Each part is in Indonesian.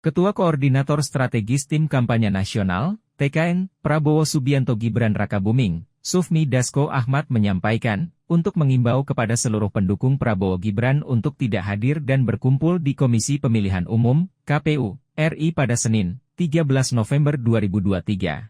Ketua Koordinator Strategis Tim Kampanye Nasional, TKN, Prabowo Subianto Gibran Rakabuming, Sufmi Dasko Ahmad menyampaikan, untuk mengimbau kepada seluruh pendukung Prabowo Gibran untuk tidak hadir dan berkumpul di Komisi Pemilihan Umum, KPU, RI pada Senin, 13 November 2023.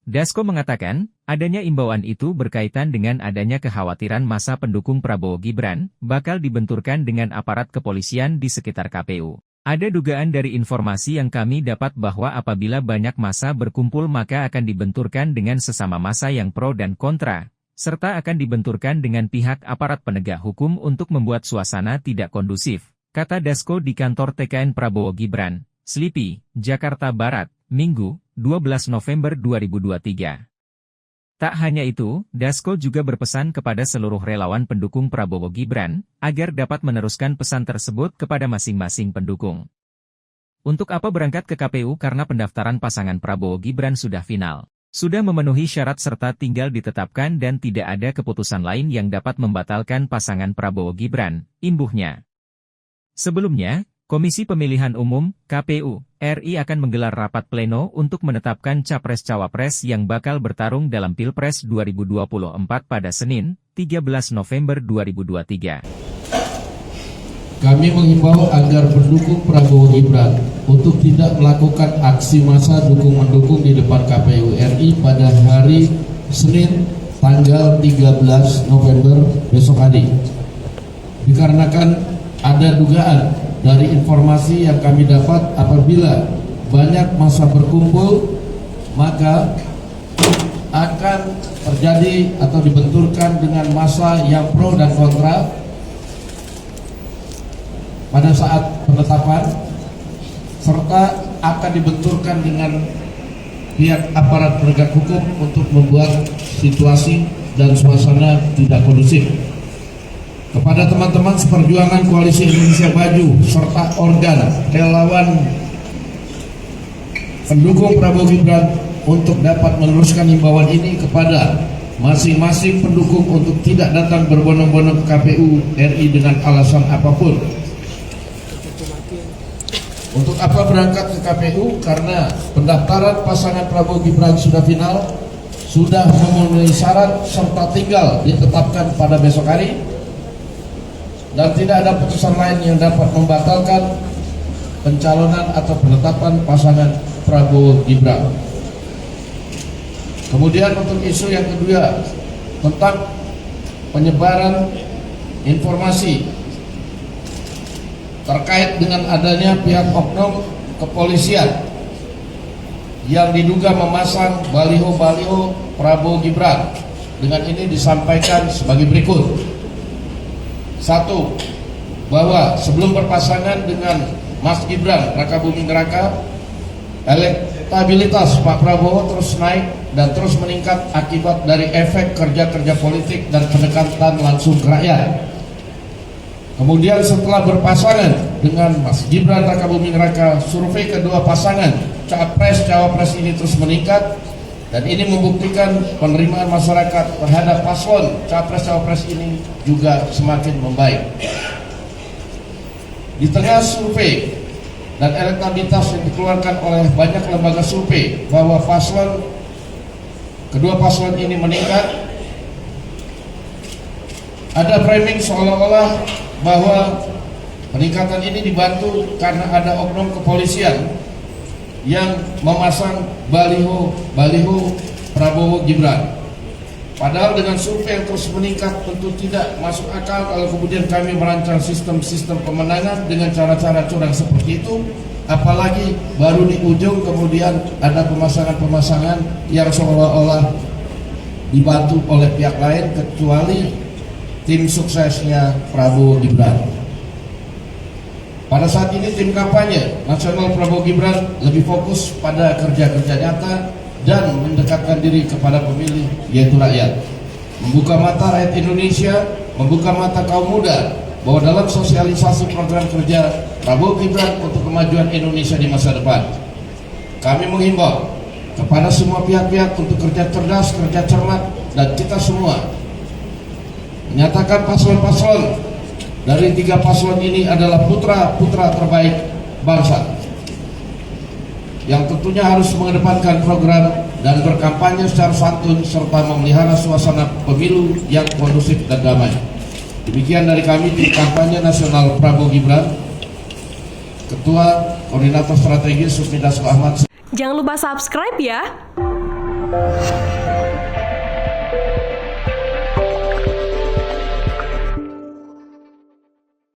Dasko mengatakan, adanya imbauan itu berkaitan dengan adanya kekhawatiran massa pendukung Prabowo Gibran bakal dibenturkan dengan aparat kepolisian di sekitar KPU. Ada dugaan dari informasi yang kami dapat bahwa apabila banyak massa berkumpul maka akan dibenturkan dengan sesama massa yang pro dan kontra, serta akan dibenturkan dengan pihak aparat penegak hukum untuk membuat suasana tidak kondusif, kata Dasko di kantor TKN Prabowo Gibran, Slipi, Jakarta Barat, Minggu, 12 November 2023. Tak hanya itu, Dasko juga berpesan kepada seluruh relawan pendukung Prabowo Gibran, agar dapat meneruskan pesan tersebut kepada masing-masing pendukung. Untuk apa berangkat ke KPU karena pendaftaran pasangan Prabowo Gibran sudah final. Sudah memenuhi syarat serta tinggal ditetapkan dan tidak ada keputusan lain yang dapat membatalkan pasangan Prabowo Gibran, imbuhnya. Sebelumnya, Komisi Pemilihan Umum, KPU, RI akan menggelar rapat pleno untuk menetapkan Capres-Cawapres yang bakal bertarung dalam Pilpres 2024 pada Senin, 13 November 2023. Kami menghimbau agar pendukung Prabowo Gibran untuk tidak melakukan aksi massa dukung-mendukung di depan KPU RI pada hari Senin, tanggal 13 November besok hari. Dikarenakan ada dugaan dari informasi yang kami dapat apabila banyak massa berkumpul, maka akan terjadi atau dibenturkan dengan massa yang pro dan kontra pada saat penetapan, serta akan dibenturkan dengan pihak aparat penegak hukum untuk membuat situasi dan suasana tidak kondusif. Kepada teman-teman seperjuangan Koalisi Indonesia Maju serta organ relawan pendukung Prabowo Gibran untuk dapat meneruskan himbauan ini kepada masing-masing pendukung untuk tidak datang berbondong-bondong ke KPU RI dengan alasan apapun. Untuk apa berangkat ke KPU? Karena pendaftaran pasangan Prabowo Gibran sudah final, sudah memenuhi syarat serta tinggal ditetapkan pada besok hari. Dan tidak ada putusan lain yang dapat membatalkan pencalonan atau penetapan pasangan Prabowo Gibran. Kemudian untuk isu yang kedua tentang penyebaran informasi terkait dengan adanya pihak oknum kepolisian yang diduga memasang baliho-baliho Prabowo Gibran. Dengan ini disampaikan sebagai berikut. 1. Bahwa sebelum berpasangan dengan Mas Gibran Rakabuming Raka, elektabilitas Pak Prabowo terus naik dan terus meningkat akibat dari efek kerja-kerja politik dan pendekatan langsung ke rakyat. Kemudian setelah berpasangan dengan Mas Gibran Rakabuming Raka, survei kedua pasangan Capres-Cawapres ini terus meningkat. Dan ini membuktikan penerimaan masyarakat terhadap paslon Capres-Cawapres ini juga semakin membaik. Di tengah survei dan elektabilitas yang dikeluarkan oleh banyak lembaga survei bahwa kedua paslon ini meningkat, ada framing seolah-olah bahwa peningkatan ini dibantu karena ada oknum kepolisian yang memasang baliho Prabowo Gibran. Padahal dengan survei yang terus meningkat tentu tidak masuk akal kalau kemudian kami merancang sistem-sistem pemenangan dengan cara-cara curang seperti itu. Apalagi baru di ujung kemudian ada pemasangan-pemasangan yang seolah-olah dibantu oleh pihak lain kecuali tim suksesnya Prabowo Gibran. Pada saat ini tim kampanye nasional Prabowo Gibran lebih fokus pada kerja-kerja nyata dan mendekatkan diri kepada pemilih, yaitu rakyat. Membuka mata rakyat Indonesia, membuka mata kaum muda bahwa dalam sosialisasi program kerja Prabowo Gibran untuk kemajuan Indonesia di masa depan. Kami menghimbau kepada semua pihak-pihak untuk kerja cerdas, kerja cermat, dan kita semua menyatakan paslon-paslon dari 3 paslon ini adalah putra-putra terbaik bangsa. yang tentunya harus mengedepankan program dan berkampanye secara santun serta memelihara suasana pemilu yang kondusif dan damai. Demikian dari kami tim kampanye nasional Prabowo Gibran, Ketua Koordinator Strategis Sufmi Dasko Ahmad. Jangan lupa subscribe ya.